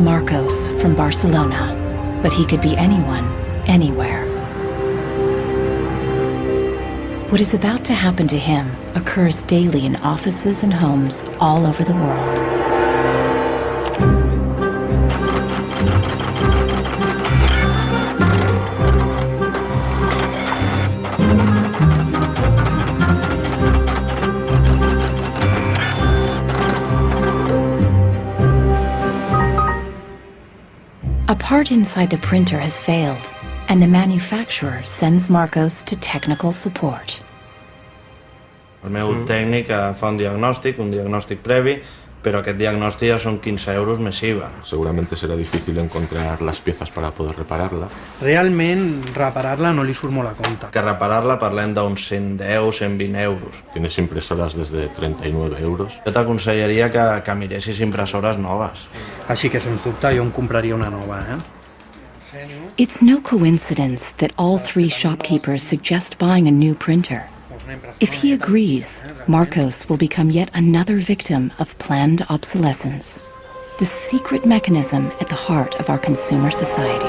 Marcos from Barcelona, but he could be anyone, anywhere. What is about to happen to him occurs daily in offices and homes all over the world. A part inside the printer has failed, and the manufacturer sends Marcos to technical support. El meu tècnic fa un diagnòstic previ, pero aquest diagnòstic ja són 15 euros més IVA. Seguramente será difícil encontrar las piezas para poder repararla. Realment, reparar-la no li surt molt a compte. Que reparar-la parlem d'uns 110, 120 euros. Tienes impresoras desde 39 euros. Jo t'aconsellaria que miressis impressores noves. Així que, sens dubte, jo em compraria una nova, It's no coincidence that all three shopkeepers suggest buying a new printer. If he agrees, Marcos will become yet another victim of planned obsolescence, the secret mechanism at the heart of our consumer society.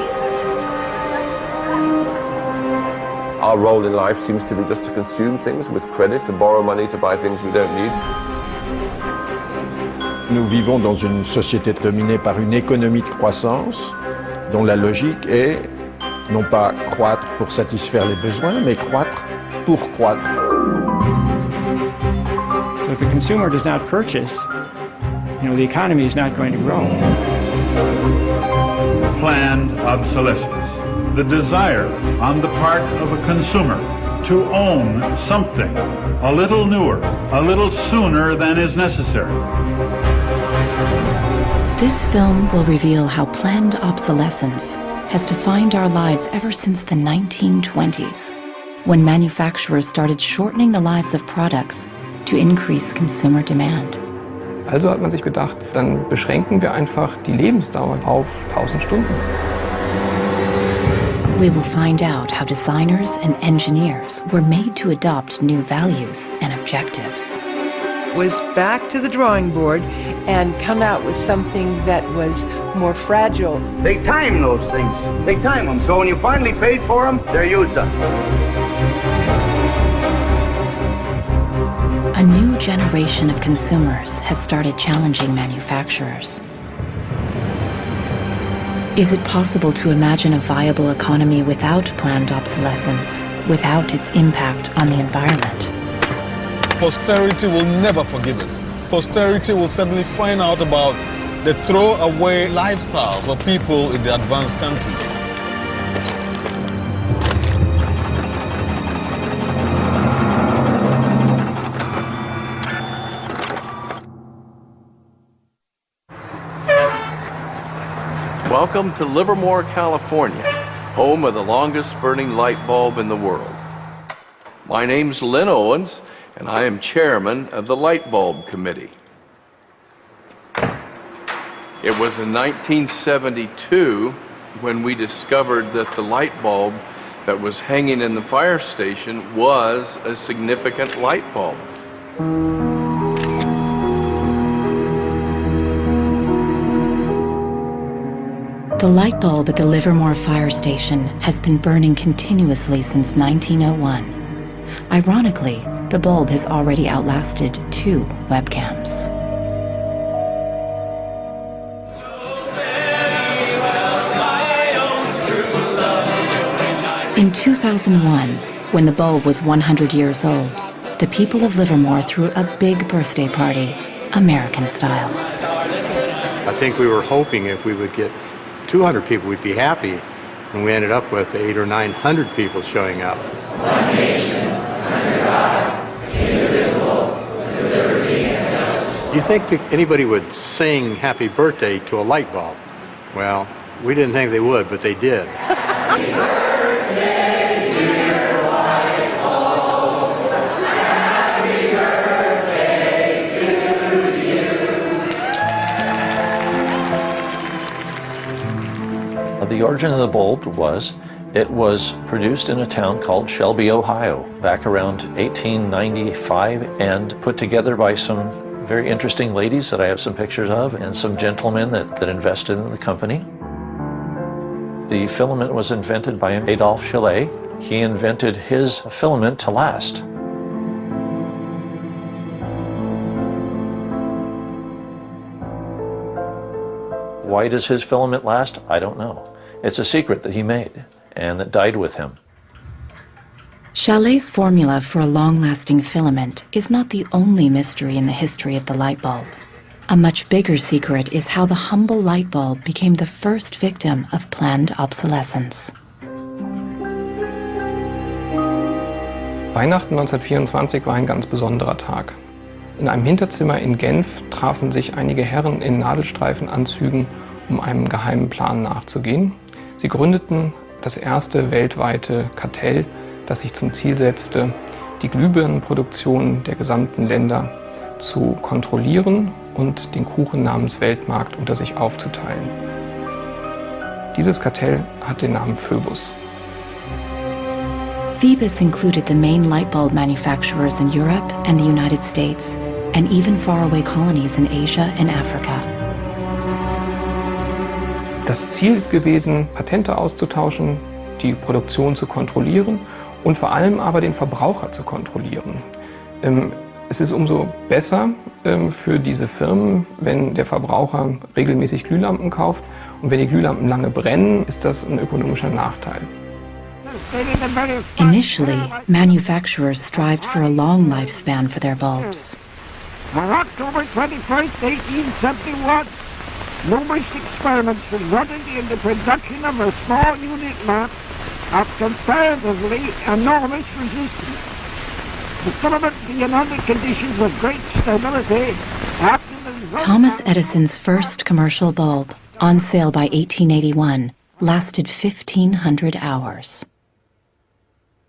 Our role in life seems to be just to consume things with credit, to borrow money to buy things we don't need. Nous vivons dans une société dominée par une économie de croissance dont la logique est non pas croître pour satisfaire les besoins, mais croître pour croître. So if the consumer does not purchase, the economy is not going to grow. Planned obsolescence, the desire on the part of a consumer to own something a little newer, a little sooner than is necessary. This film will reveal how planned obsolescence has defined our lives ever since the 1920s, when manufacturers started shortening the lives of products to increase consumer demand. Also hat man sich gedacht, dann beschränken wir einfach die Lebensdauer auf 1000 Stunden. We will find out how designers and engineers were made to adopt new values and objectives. Was back to the drawing board and come out with something that was more fragile. They time those things. They time them. So when you finally paid for them, they're used up. A new generation of consumers has started challenging manufacturers. Is it possible to imagine a viable economy without planned obsolescence, without its impact on the environment? Posterity will never forgive us. Posterity will suddenly find out about the throwaway lifestyles of people in the advanced countries. Welcome to Livermore, California, home of the longest burning light bulb in the world. My name's Lynn Owens, and I am chairman of the Light Bulb Committee. It was in 1972 when we discovered that the light bulb that was hanging in the fire station was a significant light bulb. The light bulb at the Livermore fire station has been burning continuously since 1901. Ironically, the bulb has already outlasted 2 webcams. In 2001, when the bulb was 100 years old, the people of Livermore threw a big birthday party, American style. I think we were hoping if we would get 200 people, we'd be happy, and we ended up with 800 or 900 people showing up. One nation, under God, indivisible, with liberty and justice. Do you think that anybody would sing happy birthday to a light bulb? Well, we didn't think they would, but they did. The origin of the bulb was, it was produced in a town called Shelby, Ohio, back around 1895, and put together by some very interesting ladies that I have some pictures of, and some gentlemen that invested in the company. The filament was invented by Adolphe Chaillet. He invented his filament to last. Why does his filament last? I don't know. It's a secret that he made and that died with him. Chaillet's formula for a long-lasting filament is not the only mystery in the history of the light bulb. A much bigger secret is how the humble light bulb became the first victim of planned obsolescence. Weihnachten 1924 war ein ganz besonderer Tag. In einem Hinterzimmer in Genf trafen sich einige Herren in Nadelstreifenanzügen, um einem geheimen Plan nachzugehen. Sie gründeten das erste weltweite Kartell, das sich zum Ziel setzte, die Glühbirnenproduktion der gesamten Länder zu kontrollieren und den Kuchen namens Weltmarkt unter sich aufzuteilen. Dieses Kartell hat den Namen Phoebus. Phoebus included the main light bulb manufacturers in Europe and the United States, and even faraway colonies in Asia and Africa. Das Ziel ist gewesen, Patente auszutauschen, die Produktion zu kontrollieren und vor allem aber den Verbraucher zu kontrollieren. Es ist umso besser für diese Firmen, wenn der Verbraucher regelmäßig Glühlampen kauft, und wenn die Glühlampen lange brennen, ist das ein ökonomischer Nachteil. Initially, manufacturers strived for a long lifespan for their bulbs. On October 21st, 1871, numerous experiments resulted in the production of a small unit lamp of comparatively enormous resistance. The filament being under conditions of great stability after the... Thomas Edison's first commercial bulb, on sale by 1881, lasted 1,500 hours.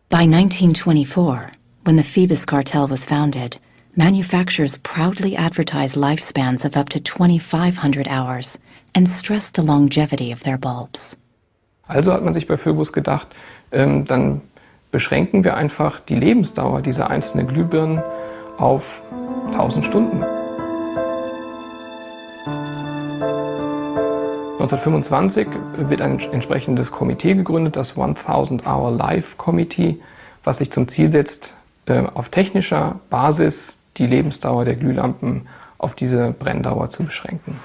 By 1924, when the Phoebus cartel was founded, manufacturers proudly advertised lifespans of up to 2,500 hours and stressed the longevity of their bulbs. Also hat man sich bei Phoebus gedacht, dann beschränken wir einfach die Lebensdauer dieser einzelnen Glühbirnen auf 1000 Stunden. 1925 wird ein entsprechendes Komitee gegründet, das 1000 Hour Life Committee, was sich zum Ziel setzt, auf technischer Basis die Lebensdauer der Glühlampen auf diese Brenndauer zu beschränken.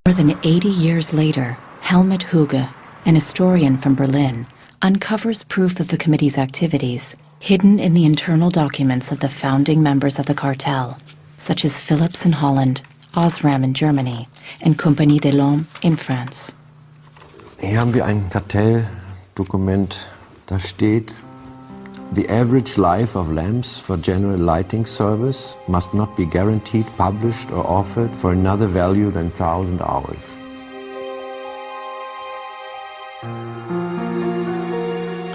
More than 80 years later, Helmut Huge, an historian from Berlin, uncovers proof of the committee's activities hidden in the internal documents of the founding members of the cartel, such as Philips in Holland, Osram in Germany, and Compagnie des Lampes in France. Hier haben wir ein Kartelldokument, da steht: The average life of lamps for general lighting service must not be guaranteed, published or offered for another value than 1,000 hours.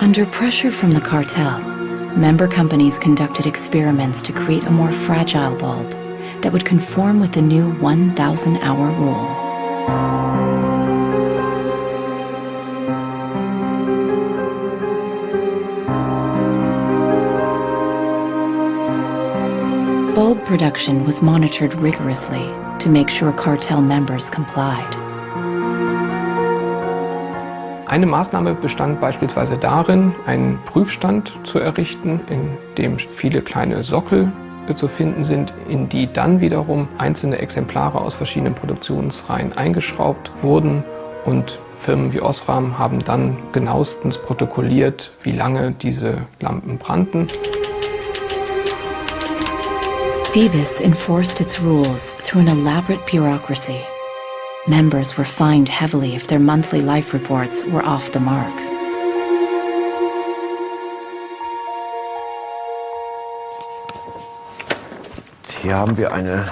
Under pressure from the cartel, member companies conducted experiments to create a more fragile bulb that would conform with the new 1,000-hour rule. Bulb production was monitored rigorously to make sure cartel members complied. Eine Maßnahme bestand beispielsweise darin, einen Prüfstand zu errichten, in dem viele kleine Sockel zu finden sind, in die dann wiederum einzelne Exemplare aus verschiedenen Produktionsreihen eingeschraubt wurden, und Firmen wie Osram haben dann genauestens protokolliert, wie lange diese Lampen brannten. Phoebus enforced its rules through an elaborate bureaucracy. Members were fined heavily if their monthly life reports were off the mark. Hier haben wir eine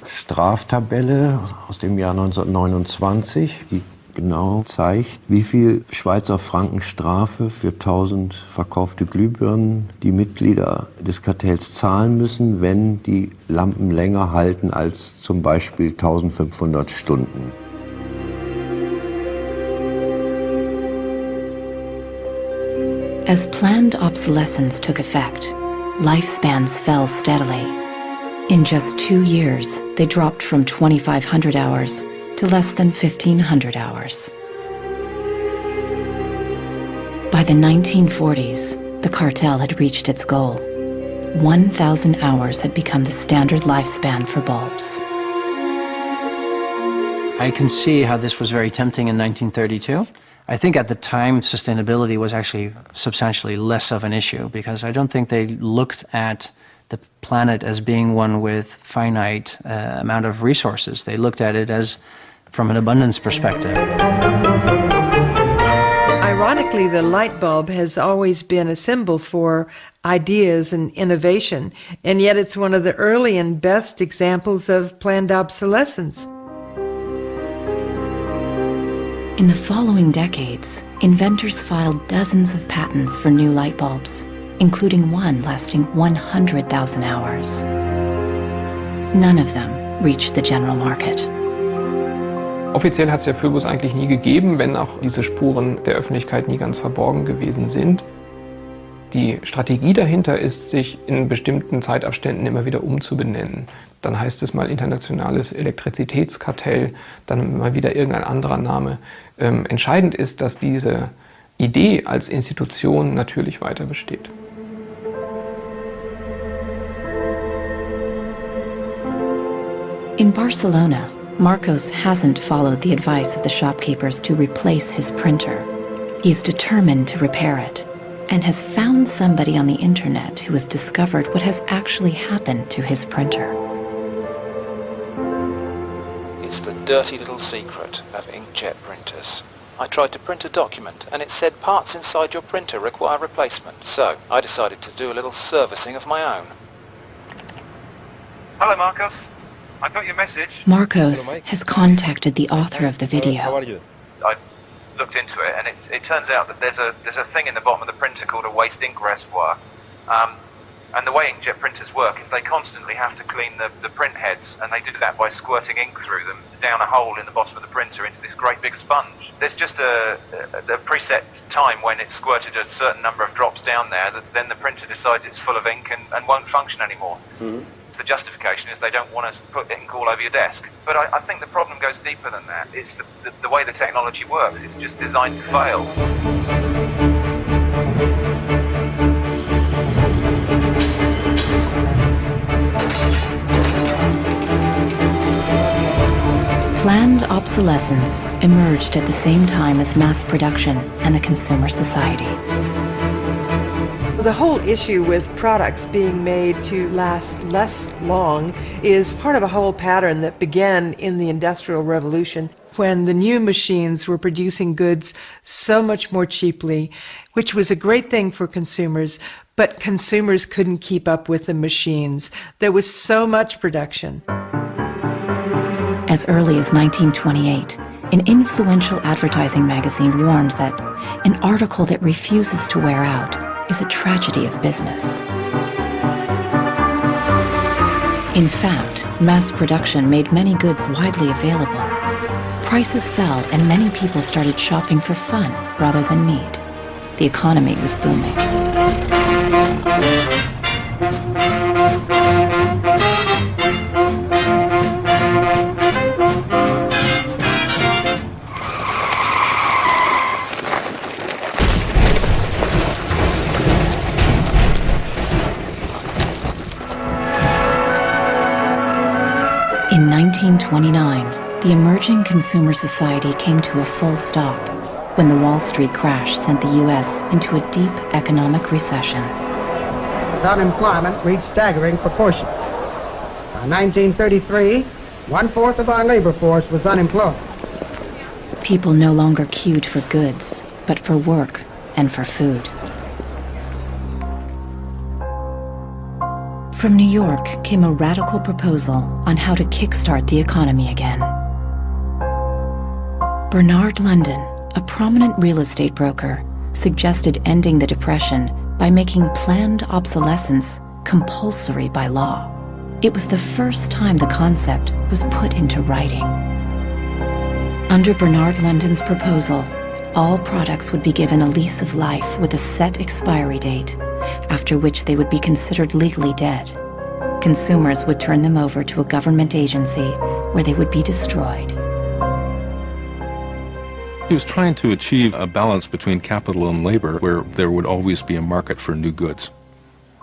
Straftabelle aus dem Jahr 1929, die genau zeigt, wie viel Schweizer Franken Strafe für 1000 verkaufte Glühbirnen die Mitglieder des Kartells zahlen müssen, wenn die Lampen länger halten als zum Beispiel 1500 Stunden. As planned obsolescence took effect, lifespans fell steadily. In just 2 years, they dropped from 2,500 hours to less than 1,500 hours. By the 1940s, the cartel had reached its goal. 1,000 hours had become the standard lifespan for bulbs. I can see how this was very tempting in 1932. I think at the time sustainability was actually substantially less of an issue because I don't think they looked at the planet as being one with finite amount of resources. They looked at it as from an abundance perspective. Ironically, the light bulb has always been a symbol for ideas and innovation, and yet it's one of the early and best examples of planned obsolescence. In the following decades, inventors filed dozens of patents for new light bulbs, including one lasting 100,000 hours. None of them reached the general market. Offiziell hat es ja Phöbus eigentlich nie gegeben, wenn auch diese Spuren der Öffentlichkeit nie ganz verborgen gewesen sind. Die Strategie dahinter ist, sich in bestimmten Zeitabständen immer wieder umzubenennen. Dann heißt es mal internationales Elektrizitätskartell, dann mal wieder irgendein anderer Name. Entscheidend ist, dass diese Idee als Institution natürlich weiter besteht. In Barcelona, Marcos hasn't followed the advice of the shopkeepers to replace his printer. He's determined to repair it and has found somebody on the internet who has discovered what has actually happened to his printer. It's the dirty little secret of inkjet printers. I tried to print a document and it said parts inside your printer require replacement, so I decided to do a little servicing of my own. Hello, Marcos. I got your message. Marcos has contacted the author of the video. How are you? I looked into it, and it turns out that there's a thing in the bottom of the printer called a waste ink reservoir. And the way inkjet printers work is they constantly have to clean the print heads, and they do that by squirting ink through them down a hole in the bottom of the printer into this great big sponge. There's just a preset time when it's squirted a certain number of drops down there that then the printer decides it's full of ink and won't function anymore. Mm-hmm. The justification is they don't want to put ink all over your desk. But I think the problem goes deeper than that. It's the way the technology works. It's just designed to fail. Planned obsolescence emerged at the same time as mass production and the consumer society. The whole issue with products being made to last less long is part of a whole pattern that began in the Industrial Revolution when the new machines were producing goods so much more cheaply, which was a great thing for consumers, but consumers couldn't keep up with the machines. There was so much production. As early as 1928, an influential advertising magazine warned that an article that refuses to wear out is a tragedy of business. In fact, mass production made many goods widely available. Prices fell and many people started shopping for fun rather than need. The economy was booming. In 1929, the emerging consumer society came to a full stop when the Wall Street crash sent the U.S. into a deep economic recession. Unemployment reached staggering proportions. By 1933, 1/4 of our labor force was unemployed. People no longer queued for goods, but for work and for food. From New York came a radical proposal on how to kickstart the economy again. Bernard London, a prominent real estate broker, suggested ending the Depression by making planned obsolescence compulsory by law. It was the first time the concept was put into writing. Under Bernard London's proposal, all products would be given a lease of life with a set expiry date, after which they would be considered legally dead. Consumers would turn them over to a government agency where they would be destroyed. He was trying to achieve a balance between capital and labor where there would always be a market for new goods.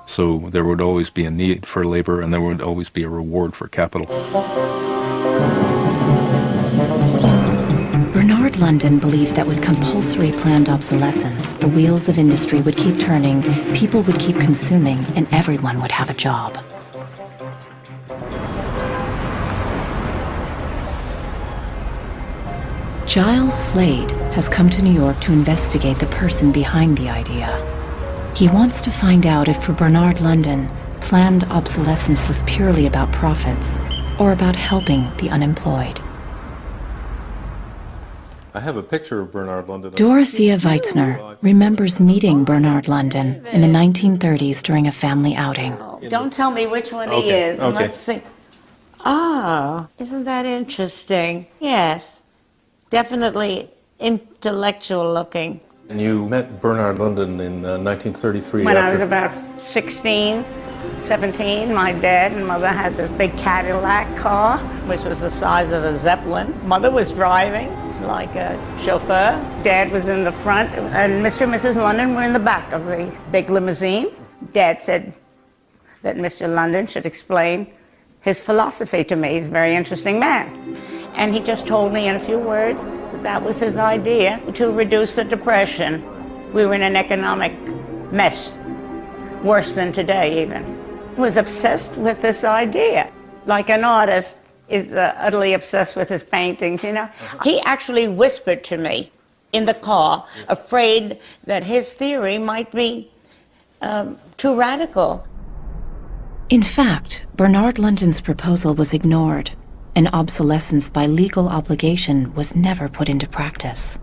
So there would always be a need for labor and there would always be a reward for capital. Bernard London believed that with compulsory planned obsolescence, the wheels of industry would keep turning, people would keep consuming, and everyone would have a job. Giles Slade has come to New York to investigate the person behind the idea. He wants to find out if for Bernard London, planned obsolescence was purely about profits or about helping the unemployed. I have a picture of Bernard London. Dorothea Weitzner remembers meeting Bernard London in the 1930s during a family outing. Don't tell me which one he is. Okay. Let's see. Ah, isn't that interesting? Yes. Definitely intellectual looking. And you met Bernard London in 1933. When I was about 16, 17, my dad and mother had this big Cadillac car, which was the size of a Zeppelin. Mother was driving like a chauffeur. Dad was in the front, and Mr. and Mrs. London were in the back of the big limousine. Dad said that Mr. London should explain his philosophy to me. He's a very interesting man. And he just told me in a few words that that was his idea to reduce the Depression. We were in an economic mess, worse than today even. He was obsessed with this idea. Like an artist is utterly obsessed with his paintings, you know. He actually whispered to me in the car, afraid that his theory might be too radical. In fact, Bernard London's proposal was ignored, and obsolescence by legal obligation was never put into practice.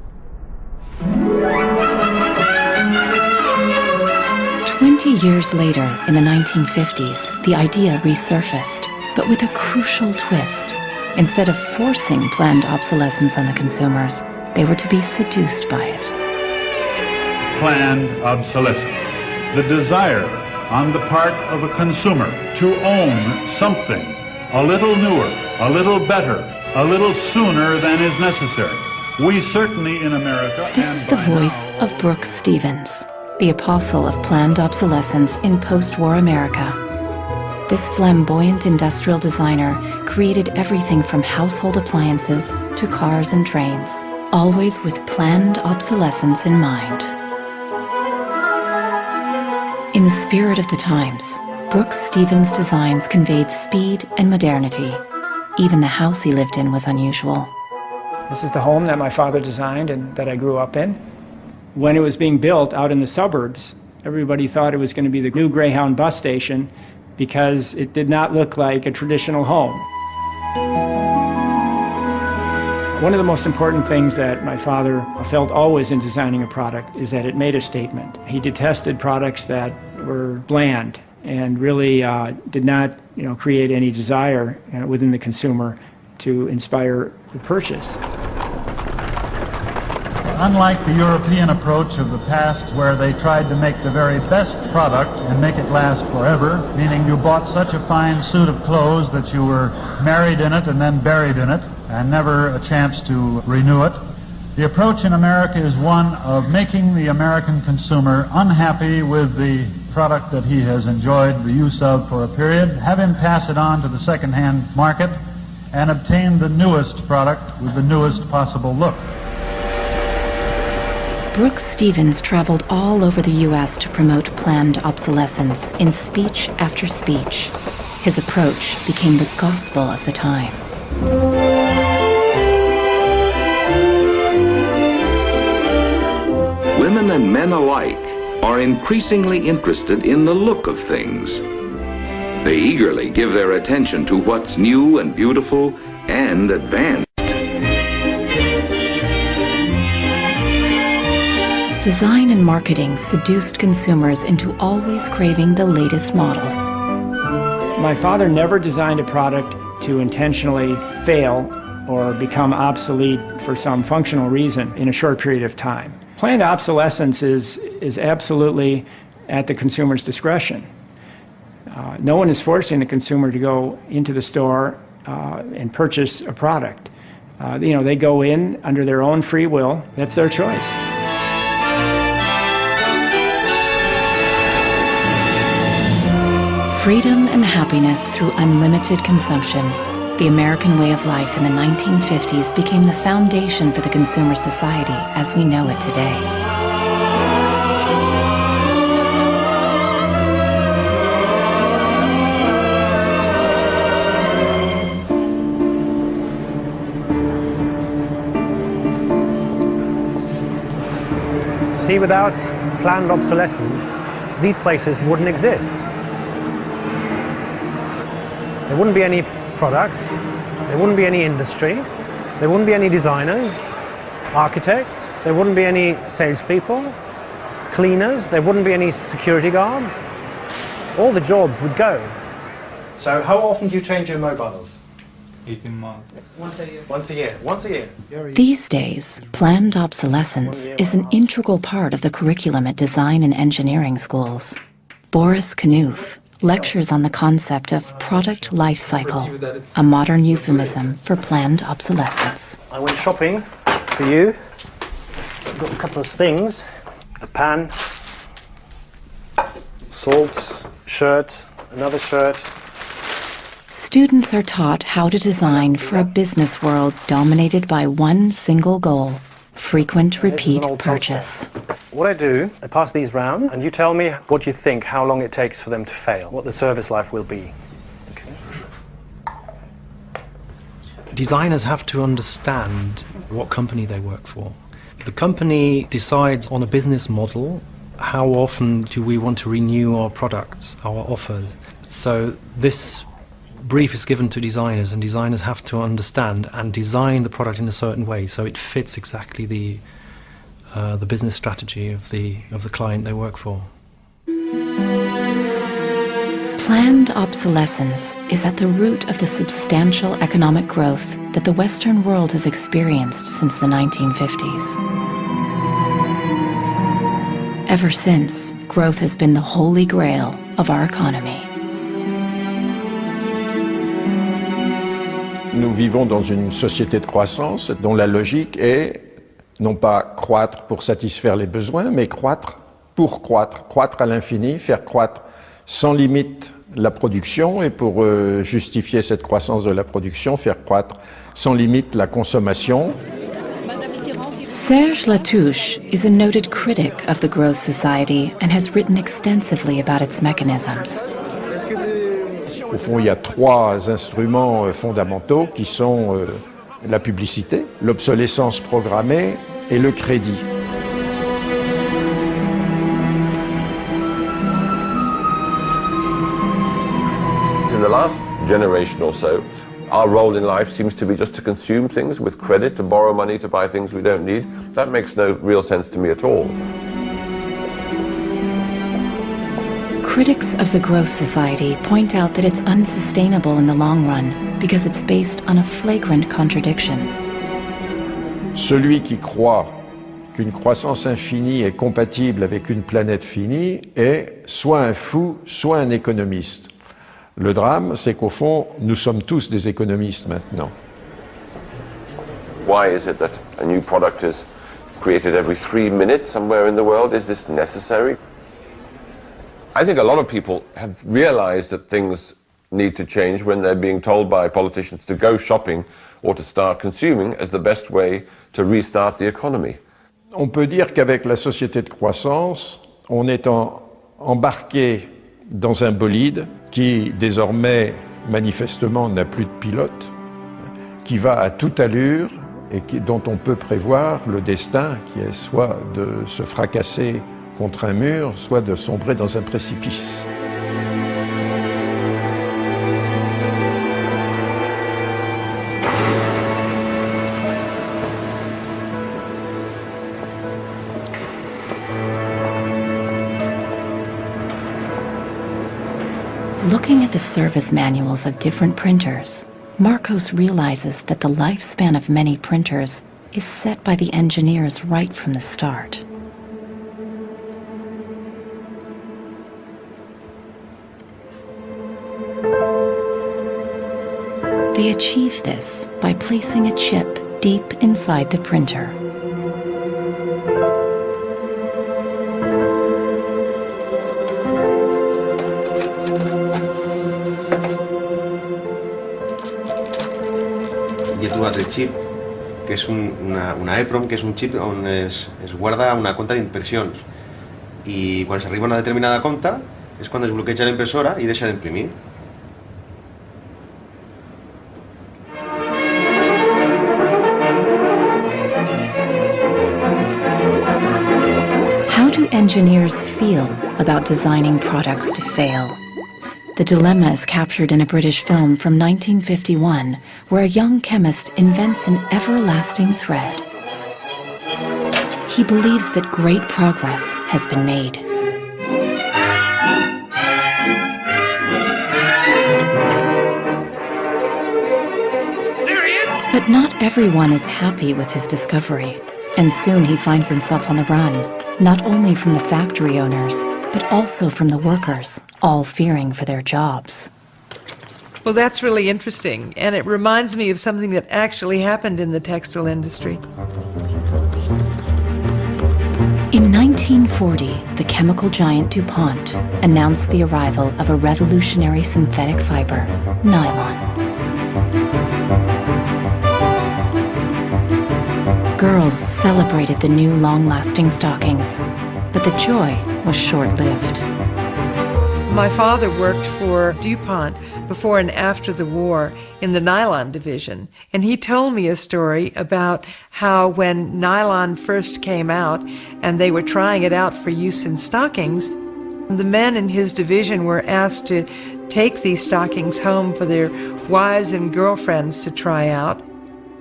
20 years later, in the 1950s, the idea resurfaced, but with a crucial twist. Instead of forcing planned obsolescence on the consumers, they were to be seduced by it. Planned obsolescence. The desire on the part of a consumer to own something a little newer, a little better, a little sooner than is necessary. We certainly in America... This is the voice of Brooks Stevens, the apostle of planned obsolescence in post-war America. This flamboyant industrial designer created everything from household appliances to cars and trains, always with planned obsolescence in mind. In the spirit of the times, Brooks Stevens' designs conveyed speed and modernity. Even the house he lived in was unusual. This is the home that my father designed and that I grew up in. When it was being built out in the suburbs, everybody thought it was going to be the new Greyhound bus station because it did not look like a traditional home. One of the most important things that my father felt always in designing a product is that it made a statement. He detested products that were bland and really did not, create any desire within the consumer to inspire the purchase. Unlike the European approach of the past where they tried to make the very best product and make it last forever, meaning you bought such a fine suit of clothes that you were married in it and then buried in it and never a chance to renew it, the approach in America is one of making the American consumer unhappy with the product that he has enjoyed the use of for a period, have him pass it on to the second-hand market, and obtain the newest product with the newest possible look. Brooks Stevens traveled all over the U.S. to promote planned obsolescence in speech after speech. His approach became the gospel of the time. Women and men alike are increasingly interested in the look of things. They eagerly give their attention to what's new and beautiful and advanced. Design and marketing seduced consumers into always craving the latest model. My father never designed a product to intentionally fail or become obsolete for some functional reason in a short period of time. Planned obsolescence is absolutely at the consumer's discretion. No one is forcing the consumer to go into the store and purchase a product. They go in under their own free will. That's their choice. Freedom and happiness through unlimited consumption. The American way of life in the 1950s became the foundation for the consumer society as we know it today. See, without planned obsolescence, these places wouldn't exist. There wouldn't be any products, there wouldn't be any industry, there wouldn't be any designers, architects, there wouldn't be any salespeople, cleaners, there wouldn't be any security guards. All the jobs would go. So how often do you change your mobiles? 18 months. Once a year. Once a year. Once a year. These days, planned obsolescence is an integral part of the curriculum at design and engineering schools. Boris Knuth lectures on the concept of product life cycle, a modern euphemism for planned obsolescence. I went shopping for you. I've got a couple of things. A pan, salt, shirt, another shirt. Students are taught how to design for a business world dominated by one single goal: frequent repeat purchase. What I do, I pass these round, and you tell me what you think, how long it takes for them to fail, what the service life will be. Okay. Designers have to understand what company they work for. The company decides on a business model, how often do we want to renew our products, our offers. So this brief is given to designers, and designers have to understand and design the product in a certain way so it fits exactly the business strategy of the client they work for. Planned obsolescence is at the root of the substantial economic growth that the Western world has experienced since the 1950s. Ever since, growth has been the holy grail of our economy. Nous vivons dans une société de croissance dont la logique est non pas croître pour satisfaire les besoins, mais croître pour croître, croître à l'infini, faire croître sans limite la production, et pour justifier cette croissance de la production, faire croître sans limite la consommation. Serge Latouche is a noted critic of the growth society and has written extensively about its mechanisms. Au fond, il y a trois instruments fondamentaux qui sont la publicité, l'obsolescence programmée et le crédit. In the last generation or so, our role in life seems to be just to consume things with credit, to borrow money to buy things we don't need. That makes no real sense to me at all. Critics of the growth society point out that it's unsustainable in the long run because it's based on a flagrant contradiction. Celui qui croit qu'une croissance infinie est compatible avec une planète finie est soit un fou, soit un économiste. Le drame, c'est qu'au fond, nous sommes tous des économistes maintenant. Why is it that a new product is created every 3 minutes somewhere in the world? Is this necessary? I think a lot of people have realized that things need to change when they're being told by politicians to go shopping or to start consuming as the best way to restart the economy. On peut dire qu'avec la société de croissance, on est embarqué dans un bolide qui désormais manifestement n'a plus de pilote, qui va à toute allure et dont on peut prévoir le destin qui est soit de se fracasser contre un mur, soit de sombrer dans un précipice. Looking at the service manuals of different printers, Marcos realizes that the lifespan of many printers is set by the engineers right from the start. They achieved this by placing a chip deep inside the printer. I he trobat el xip, que és una EEPROM, que és un xip on es guarda una compta d'impressions. I quan s'arriba a una determinada compta és quan es bloqueja la impressora i deixa d'imprimir. How do engineers feel about designing products to fail? The dilemma is captured in a British film from 1951, where a young chemist invents an everlasting thread. He believes that great progress has been made. But not everyone is happy with his discovery, and soon he finds himself on the run, not only from the factory owners, but also from the workers, all fearing for their jobs. Well, that's really interesting, and it reminds me of something that actually happened in the textile industry. In 1940, the chemical giant DuPont announced the arrival of a revolutionary synthetic fiber, nylon. Girls celebrated the new long-lasting stockings, but the joy was short-lived. My father worked for DuPont before and after the war in the nylon division, and he told me a story about how when nylon first came out and they were trying it out for use in stockings, the men in his division were asked to take these stockings home for their wives and girlfriends to try out.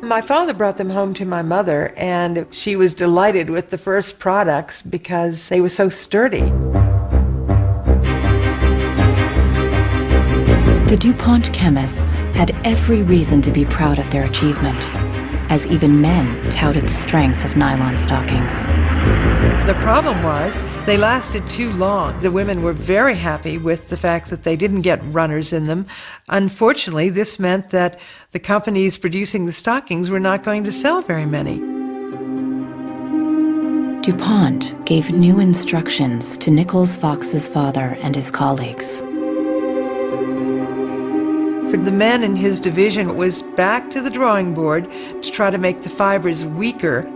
My father brought them home to my mother, and she was delighted with the first products because they were so sturdy. The DuPont chemists had every reason to be proud of their achievement, as even men touted the strength of nylon stockings. The problem was they lasted too long. The women were very happy with the fact that they didn't get runners in them. Unfortunately, this meant that the companies producing the stockings were not going to sell very many. DuPont gave new instructions to Nichols Fox's father and his colleagues. For the men in his division, it was back to the drawing board to try to make the fibers weaker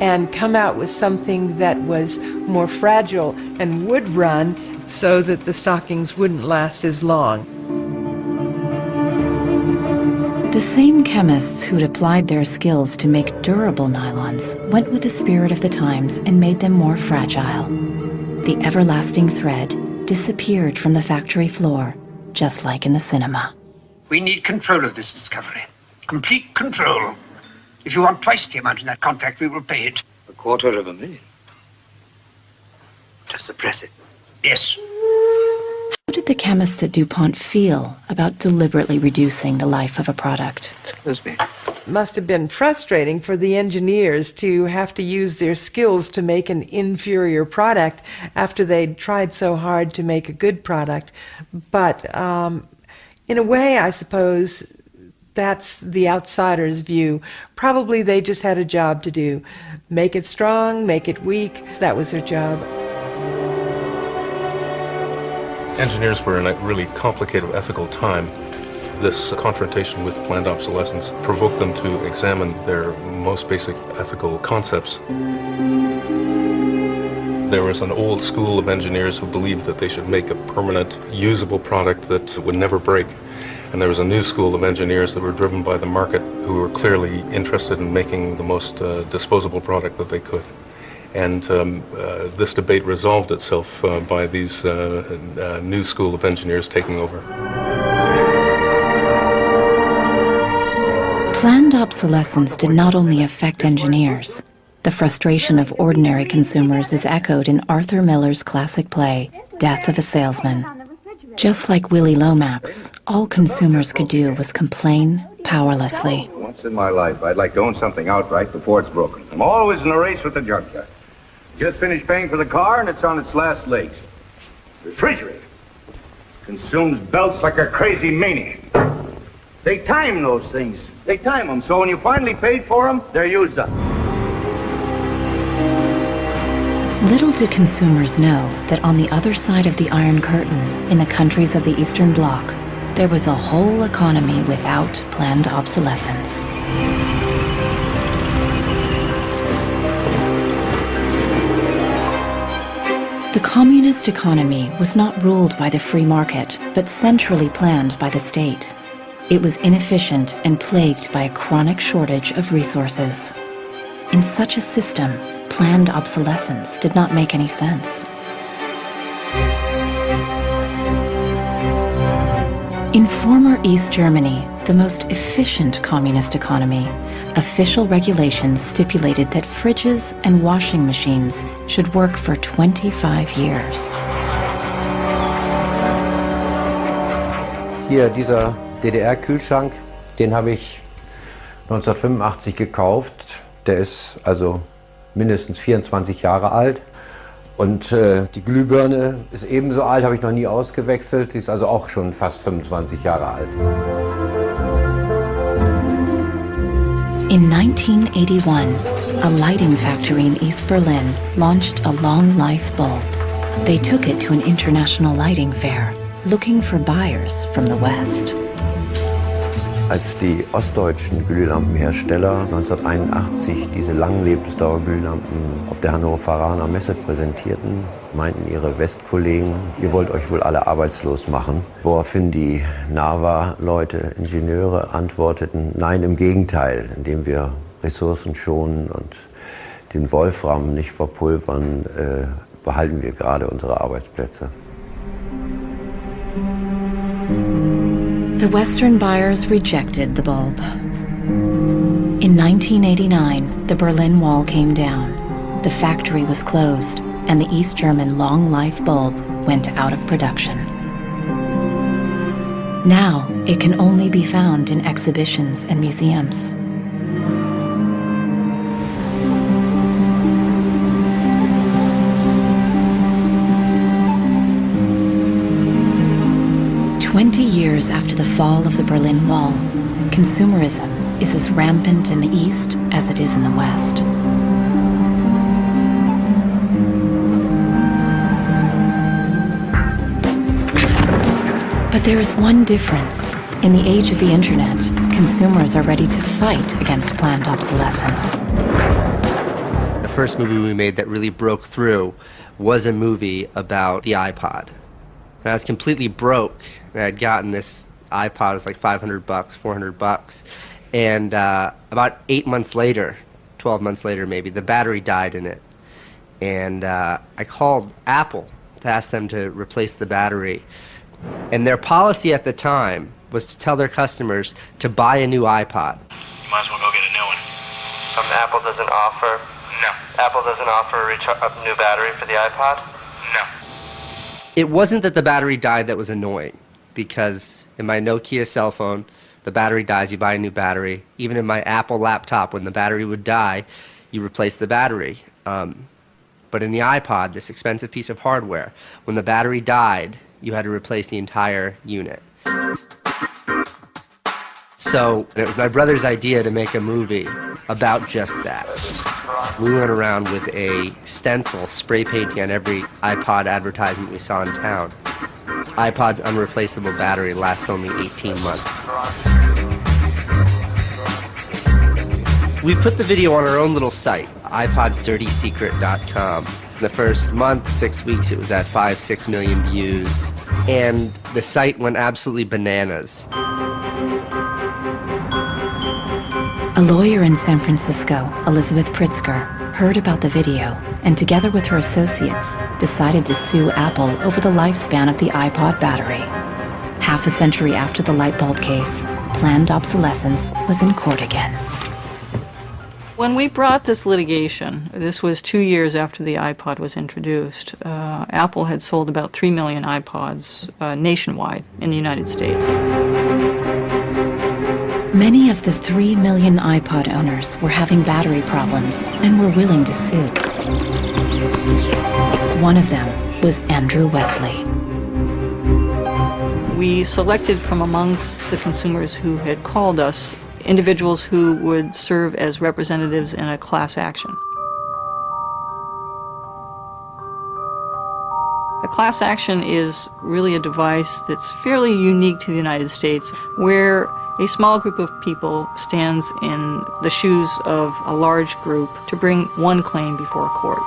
and come out with something that was more fragile and would run so that the stockings wouldn't last as long. The same chemists who'd applied their skills to make durable nylons went with the spirit of the times and made them more fragile. The everlasting thread disappeared from the factory floor, just like in the cinema. We need control of this discovery. Complete control. If you want twice the amount in that contract, we will pay it. $250,000. To suppress it. Yes. How did the chemists at DuPont feel about deliberately reducing the life of a product? Excuse me. Must have been frustrating for the engineers to have to use their skills to make an inferior product after they'd tried so hard to make a good product. But in a way, I suppose that's the outsider's view. Probably they just had a job to do. Make it strong, make it weak. That was their job. Engineers were in a really complicated ethical time. This confrontation with planned obsolescence provoked them to examine their most basic ethical concepts. There was an old school of engineers who believed that they should make a permanent, usable product that would never break. And there was a new school of engineers that were driven by the market who were clearly interested in making the most disposable product that they could. And this debate resolved itself by these new school of engineers taking over. Planned obsolescence did not only affect engineers. The frustration of ordinary consumers is echoed in Arthur Miller's classic play, Death of a Salesman. Just like Willie Lomax, all consumers could do was complain powerlessly. Once in my life, I'd like to own something outright before it's broken. I'm always in a race with the junkyard. Just finished paying for the car and it's on its last legs. Refrigerator. Consumes belts like a crazy maniac. They time those things. They time them, so when you finally paid for them, they're used up. Little did consumers know that on the other side of the Iron Curtain, in the countries of the Eastern Bloc, there was a whole economy without planned obsolescence. The communist economy was not ruled by the free market, but centrally planned by the state. It was inefficient and plagued by a chronic shortage of resources. In such a system, planned obsolescence did not make any sense. In former East Germany, the most efficient communist economy, official regulations stipulated that fridges and washing machines should work for 25 years. Hier dieser DDR-Kühlschrank, den habe ich 1985 gekauft. Der ist also mindestens 24 Jahre alt. Und die Glühbirne ist ebenso alt, habe ich noch nie ausgewechselt. Die ist also auch schon fast 25 Jahre alt. In 1981, a lighting factory in East Berlin launched a long-life bulb. They took it to an international lighting fair, looking for buyers from the West. Als die ostdeutschen Glühlampenhersteller 1981 diese Langlebensdauerglühlampen auf der Hannoveraner Messe präsentierten, meinten ihre Westkollegen, ihr wollt euch wohl alle arbeitslos machen. Woraufhin die NAVA-Leute, Ingenieure, antworteten, nein, im Gegenteil, indem wir Ressourcen schonen und den Wolfram nicht verpulvern, behalten wir gerade unsere Arbeitsplätze. The Western buyers rejected the bulb. In 1989, the Berlin Wall came down. The factory was closed, and the East German long-life bulb went out of production. Now, it can only be found in exhibitions and museums. "20 years after the fall of the Berlin Wall, consumerism is as rampant in the East as it is in the West. But there is one difference. In the age of the internet, consumers are ready to fight against planned obsolescence. The first movie we made that really broke through was a movie about the iPod. And I was completely broke. I had gotten this iPod, it was like $500, $400. And about 8 months later, 12 months later maybe, the battery died in it. And I called Apple to ask them to replace the battery. And their policy at the time was to tell their customers to buy a new iPod. You might as well go get a new one. Apple doesn't offer? No. Apple doesn't offer a new battery for the iPod? No. It wasn't that the battery died that was annoying, because in my Nokia cell phone, the battery dies, you buy a new battery. Even in my Apple laptop, when the battery would die, you replace the battery. But in the iPod, this expensive piece of hardware, when the battery died, you had to replace the entire unit. So it was my brother's idea to make a movie about just that. We went around with a stencil spray painting on every iPod advertisement we saw in town. iPod's unreplaceable battery lasts only 18 months. We put the video on our own little site, iPodsDirtySecret.com. In the first month, 6 weeks, it was at 5-6 million views. And the site went absolutely bananas. A lawyer in San Francisco, Elizabeth Pritzker, heard about the video and together with her associates decided to sue Apple over the lifespan of the iPod battery. Half a century after the light bulb case, planned obsolescence was in court again. When we brought this litigation, this was 2 years after the iPod was introduced, Apple had sold about 3 million iPods nationwide in the United States. Many of the 3 million iPod owners were having battery problems and were willing to sue. One of them was Andrew Wesley. We selected from amongst the consumers who had called us individuals who would serve as representatives in a class action. A class action is really a device that's fairly unique to the United States, where a small group of people stands in the shoes of a large group to bring one claim before a court.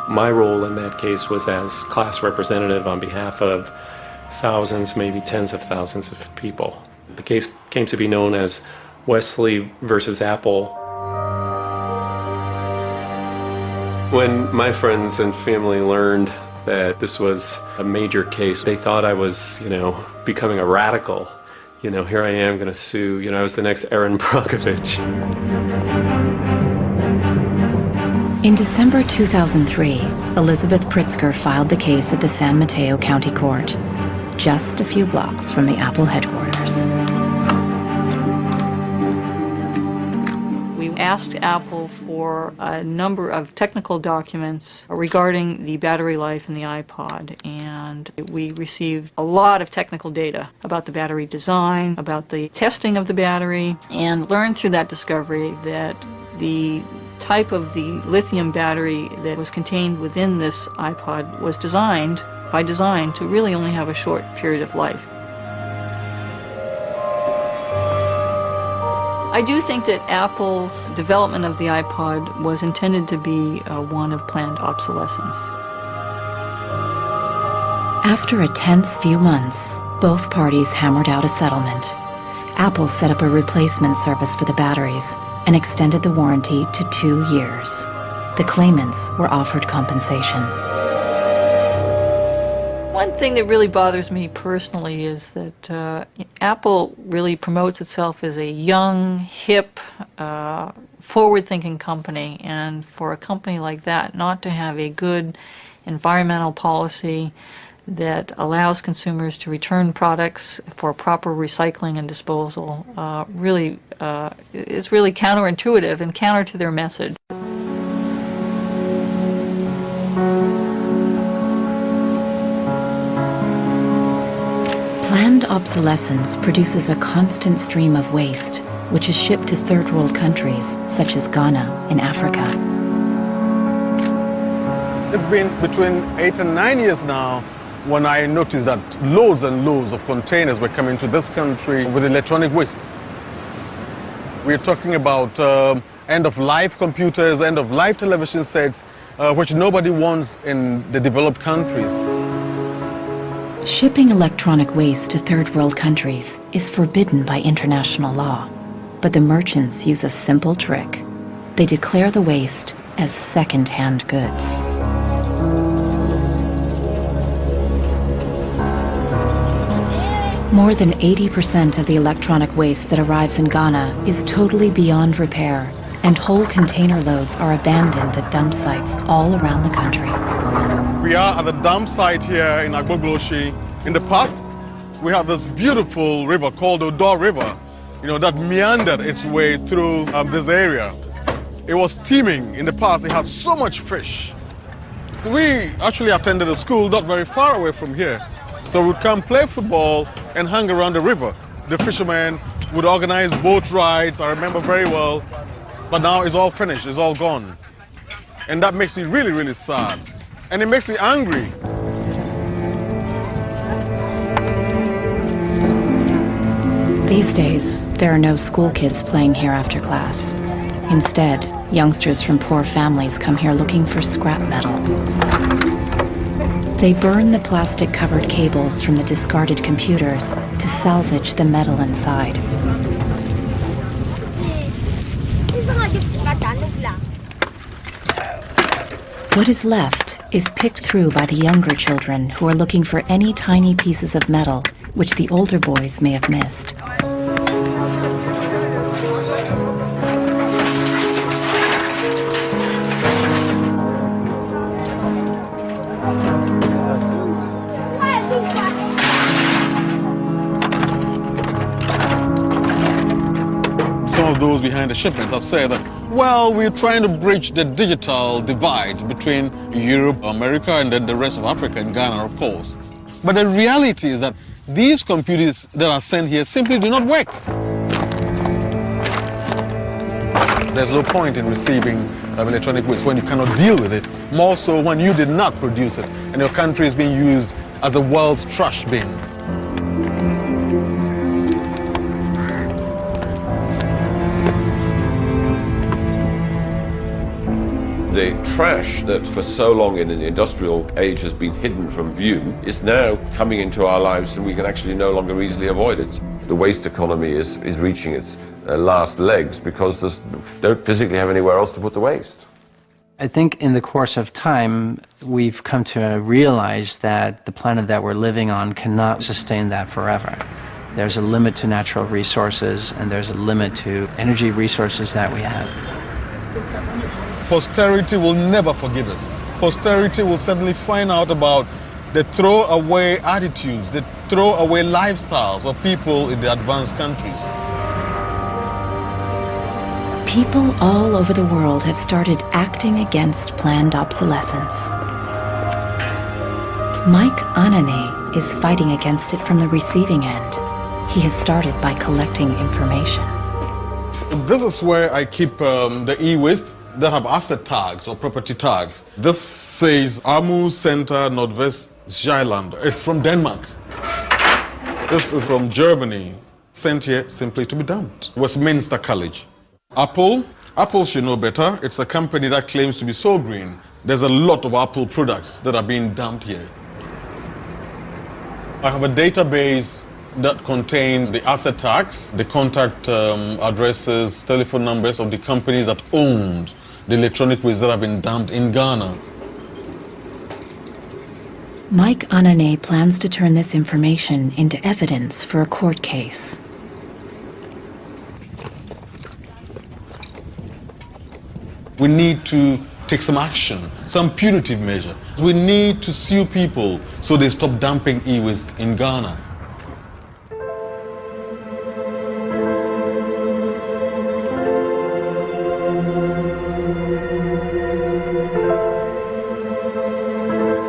My role in that case was as class representative on behalf of thousands, maybe tens of thousands of people. The case came to be known as Wesley versus Apple. When my friends and family learned that this was a major case, they thought I was, becoming a radical. Here I am going to sue. I was the next Aaron Brockovich. In December 2003, Elizabeth Pritzker filed the case at the San Mateo County Court, just a few blocks from the Apple headquarters. We asked Apple for a number of technical documents regarding the battery life in the iPod, and we received a lot of technical data about the battery design, about the testing of the battery, and learned through that discovery that the type of the lithium battery that was contained within this iPod was designed, by design, to really only have a short period of life. I do think that Apple's development of the iPod was intended to be one of planned obsolescence. After a tense few months, both parties hammered out a settlement. Apple set up a replacement service for the batteries and extended the warranty to 2 years. The claimants were offered compensation. One thing that really bothers me personally is that Apple really promotes itself as a young, hip, forward-thinking company, and for a company like that not to have a good environmental policy that allows consumers to return products for proper recycling and disposal is really counterintuitive and counter to their message. Planned obsolescence produces a constant stream of waste, which is shipped to third world countries such as Ghana in Africa. It's been between 8 and 9 years now when I noticed that loads and loads of containers were coming to this country with electronic waste. We're talking about end-of-life computers, end-of-life television sets, which nobody wants in the developed countries. Shipping electronic waste to third world countries is forbidden by international law, but the merchants use a simple trick. They declare the waste as second-hand goods. More than 80% of the electronic waste that arrives in Ghana is totally beyond repair, and whole container loads are abandoned at dump sites all around the country. We are at the dump site here in Agbogloshi. In the past, we have this beautiful river called the Odor River, that meandered its way through this area. It was teeming in the past. It had so much fish. We actually attended a school not very far away from here. So we'd come play football and hang around the river. The fishermen would organize boat rides, I remember very well. But now it's all finished, it's all gone. And that makes me really, really sad. And it makes me angry. These days, there are no school kids playing here after class. Instead, youngsters from poor families come here looking for scrap metal. They burn the plastic-covered cables from the discarded computers to salvage the metal inside. What is left is picked through by the younger children who are looking for any tiny pieces of metal which the older boys may have missed. Some of those behind the shipment have said that, well, we're trying to bridge the digital divide between Europe, America, and then the rest of Africa and Ghana, of course. But the reality is that these computers that are sent here simply do not work. There's no point in receiving electronic waste when you cannot deal with it, more so when you did not produce it and your country is being used as the world's trash bin. The trash that for so long in the industrial age has been hidden from view is now coming into our lives and we can actually no longer easily avoid it. The waste economy is reaching its last legs because they don't physically have anywhere else to put the waste. I think in the course of time, we've come to realize that the planet that we're living on cannot sustain that forever. There's a limit to natural resources and there's a limit to energy resources that we have. Posterity will never forgive us. Posterity will suddenly find out about the throwaway attitudes, the throwaway lifestyles of people in the advanced countries. People all over the world have started acting against planned obsolescence. Mike Anane is fighting against it from the receiving end. He has started by collecting information. This is where I keep the e-waste that have asset tags or property tags. This says Amu Center Nordvest Sjælland. It's from Denmark. This is from Germany, sent here simply to be dumped. Westminster College. Apple should know better. It's a company that claims to be so green. There's a lot of Apple products that are being dumped here. I have a database that contain the asset tags, the contact addresses, telephone numbers of the companies that owned the electronic waste that have been dumped in Ghana. Mike Anane plans to turn this information into evidence for a court case. We need to take some action, some punitive measure. We need to sue people so they stop dumping e-waste in Ghana.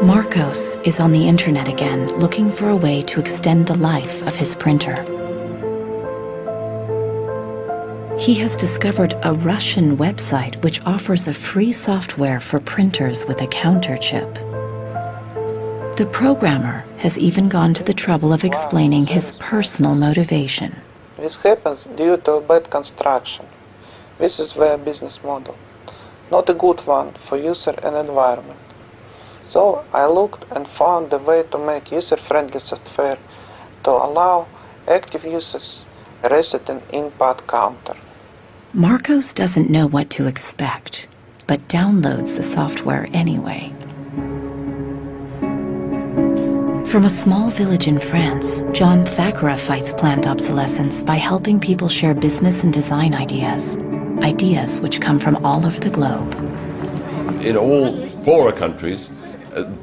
Marcos is on the internet again, looking for a way to extend the life of his printer. He has discovered a Russian website which offers a free software for printers with a counter chip. The programmer has even gone to the trouble of explaining his personal motivation. This happens due to bad construction. This is their business model. Not a good one for user and environment. So I looked and found a way to make user-friendly software to allow active users reset an input counter. Marcos doesn't know what to expect, but downloads the software anyway. From a small village in France, John Thakura fights planned obsolescence by helping people share business and design ideas which come from all over the globe. In all poorer countries,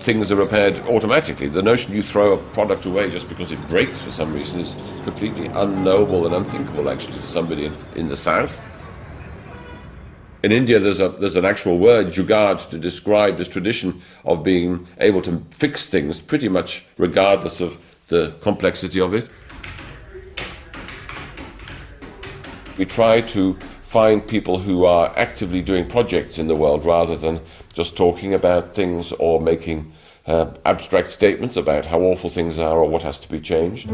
things are repaired automatically. The notion you throw a product away just because it breaks for some reason is completely unknowable and unthinkable, actually, to somebody in the south. In India, there's an actual word, jugaad, to describe this tradition of being able to fix things pretty much regardless of the complexity of it. We try to find people who are actively doing projects in the world rather than just talking about things or making abstract statements about how awful things are or what has to be changed.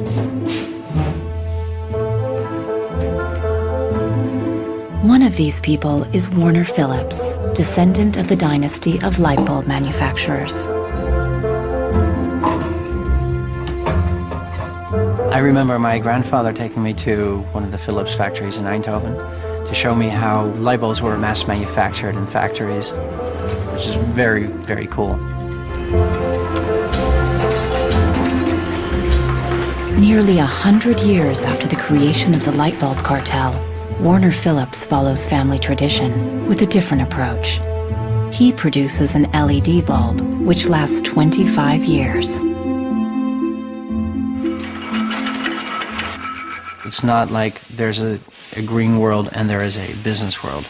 One of these people is Warner Phillips, descendant of the dynasty of light bulb manufacturers. I remember my grandfather taking me to one of the Philips factories in Eindhoven to show me how light bulbs were mass manufactured in factories, which is very, very cool. Nearly 100 years after the creation of the light bulb cartel, Warner Phillips follows family tradition with a different approach. He produces an LED bulb, which lasts 25 years. It's not like there's a green world and there is a business world.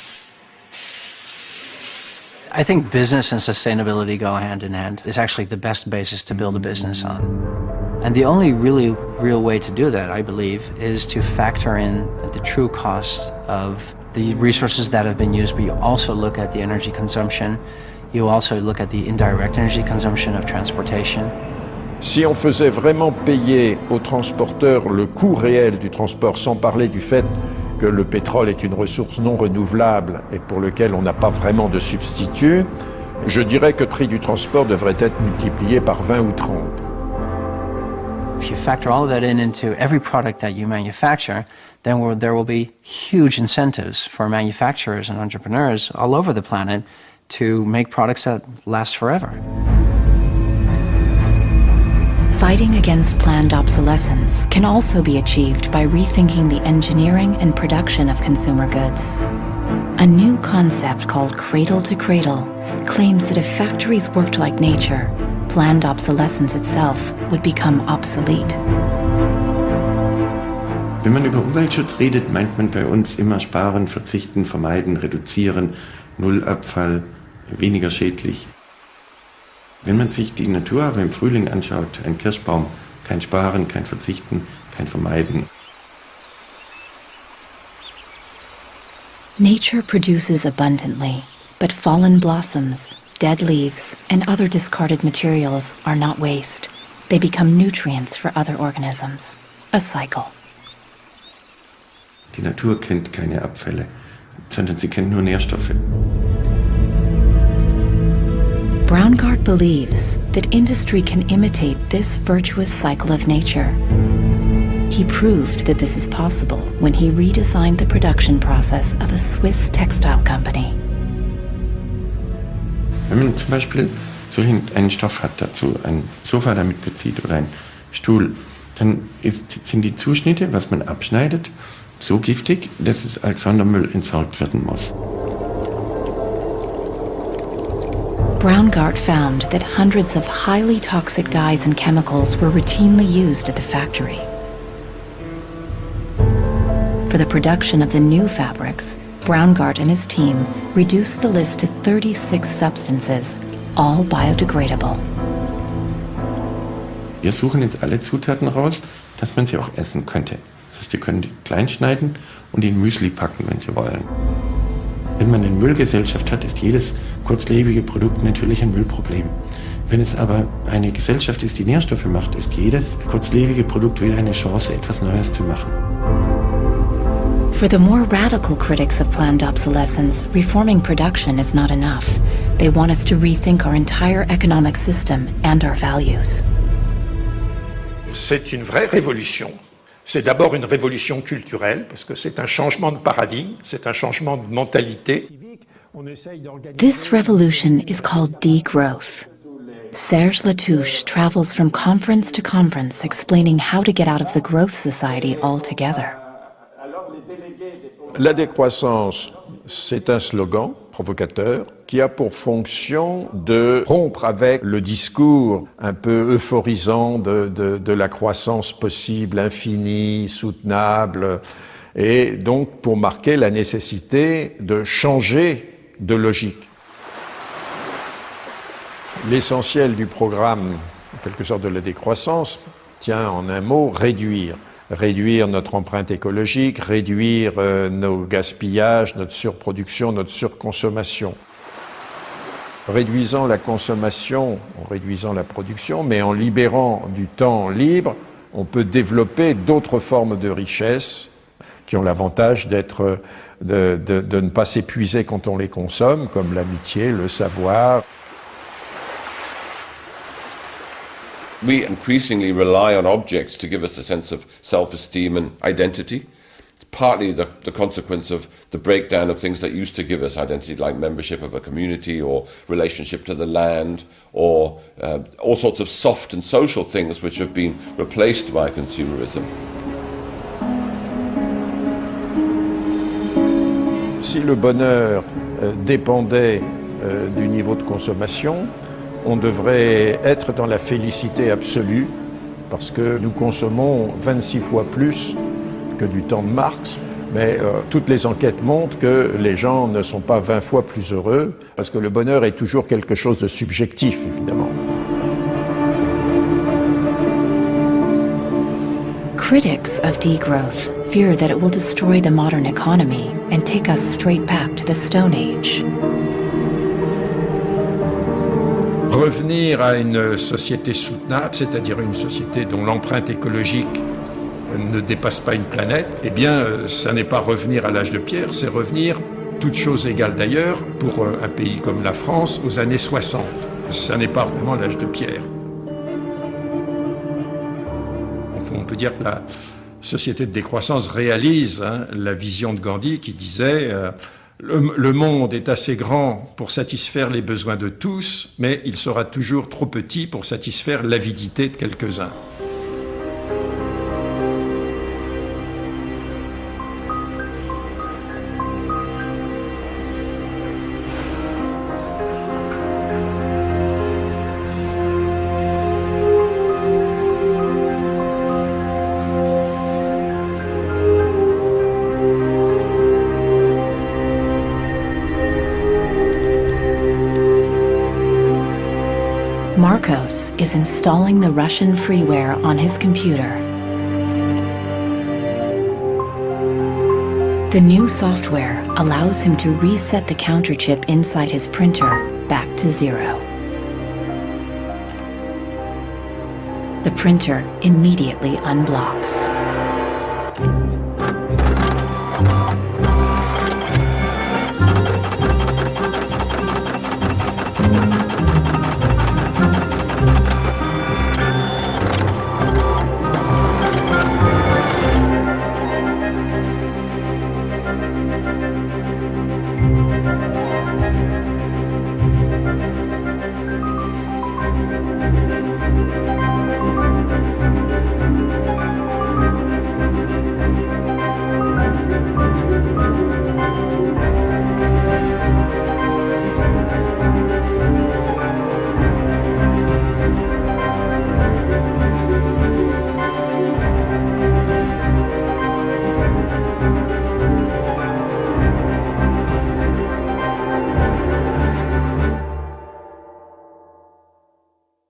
I think business and sustainability go hand in hand. It's actually the best basis to build a business on. And the only really real way to do that, I believe, is to factor in the true costs of the resources that have been used, but you also look at the energy consumption, you also look at the indirect energy consumption of transportation. Si on faisait vraiment payer aux transporteurs le coût réel du transport, sans parler du fait que le pétrole est une ressource non renouvelable et pour lequel on n'a pas vraiment de substitut, je dirais que le prix du transport devrait être multiplié par 20 ou 30. If you factor all of that into every product that you manufacture, then there will be huge incentives for manufacturers and entrepreneurs all over the planet to make products that last forever. Fighting against planned obsolescence can also be achieved by rethinking the engineering and production of consumer goods. A new concept called Cradle to Cradle claims that if factories worked like nature, planned obsolescence itself would become obsolete. Wenn man über Umweltschutz redet, meint man bei uns immer sparen, verzichten, vermeiden, reduzieren, Nullabfall, weniger schädlich. Wenn man sich die Natur aber im Frühling anschaut, ein Kirschbaum, kein Sparen, kein Verzichten, kein Vermeiden. Nature produces abundantly, but fallen blossoms, dead leaves, and other discarded materials are not waste. They become nutrients for other organisms. A cycle. Die Natur kennt keine Abfälle, sondern sie kennt nur Nährstoffe. Braungart believes that industry can imitate this virtuous cycle of nature. He proved that this is possible when he redesigned the production process of a Swiss textile company. Wenn man zum Beispiel einen Stoff hat dazu, ein Sofa damit bezieht oder einen Stuhl, dann sind die Zuschnitte, was man abschneidet, so giftig, dass es als Sondermüll entsorgt werden muss. Braungart found that hundreds of highly toxic dyes and chemicals were routinely used at the factory. For the production of the new fabrics, Braungart and his team reduced the list to 36 substances, all biodegradable. Wir suchen jetzt alle Zutaten raus, dass man sie auch essen könnte. Das heißt, ihr könnt die klein schneiden und in Müsli packen, wenn Sie wollen. Wenn man eine Müllgesellschaft hat, ist jedes kurzlebige Produkt natürlich ein Müllproblem. Wenn es aber eine Gesellschaft ist, die Nährstoffe macht, ist jedes kurzlebige Produkt wieder eine Chance, etwas Neues zu machen. For the more radical critics of planned obsolescence, reforming production is not enough. They want us to rethink our entire economic system and our values. C'est une vraie révolution. C'est d'abord une révolution culturelle, parce que c'est un changement de paradigme, c'est un changement de mentalité. This revolution is called degrowth. Serge Latouche travels from conference to conference explaining how to get out of the growth society altogether. La décroissance, c'est un slogan provocateur qui a pour fonction de rompre avec le discours un peu euphorisant de la croissance possible, infinie, soutenable, et donc pour marquer la nécessité de changer de logique. L'essentiel du programme, en quelque sorte de la décroissance, tient en un mot réduire. Réduire notre empreinte écologique, réduire nos gaspillages, notre surproduction, notre surconsommation. Réduisant la consommation, en réduisant la production, mais en libérant du temps libre, on peut développer d'autres formes de richesse qui ont l'avantage de ne pas s'épuiser quand on les consomme, comme l'amitié, le savoir. We increasingly rely on objects to give us a sense of self-esteem and identity. It's partly the consequence of the breakdown of things that used to give us identity, like membership of a community or relationship to the land, or all sorts of soft and social things which have been replaced by consumerism. Si le bonheur dépendait du niveau de consommation, on devrait être dans la félicité absolue, parce que nous consommons 26 fois plus que du temps de Marx, mais toutes les enquêtes montrent que les gens ne sont pas 20 fois plus heureux, parce que le bonheur est toujours quelque chose de subjectif, évidemment. Critics of degrowth fear that it will destroy the modern economy and take us straight back to the Stone Age. Revenir à une société soutenable, c'est-à-dire une société dont l'empreinte écologique ne dépasse pas une planète, eh bien, ça n'est pas revenir à l'âge de pierre, c'est revenir, toutes choses égales d'ailleurs, pour un pays comme la France, aux années 60. Ça n'est pas vraiment l'âge de pierre. On peut dire que la société de décroissance réalise la vision de Gandhi qui disait le monde est assez grand pour satisfaire les besoins de tous, mais il sera toujours trop petit pour satisfaire l'avidité de quelques-uns. Marcos is installing the Russian freeware on his computer. The new software allows him to reset the counter chip inside his printer back to 0. The printer immediately unblocks.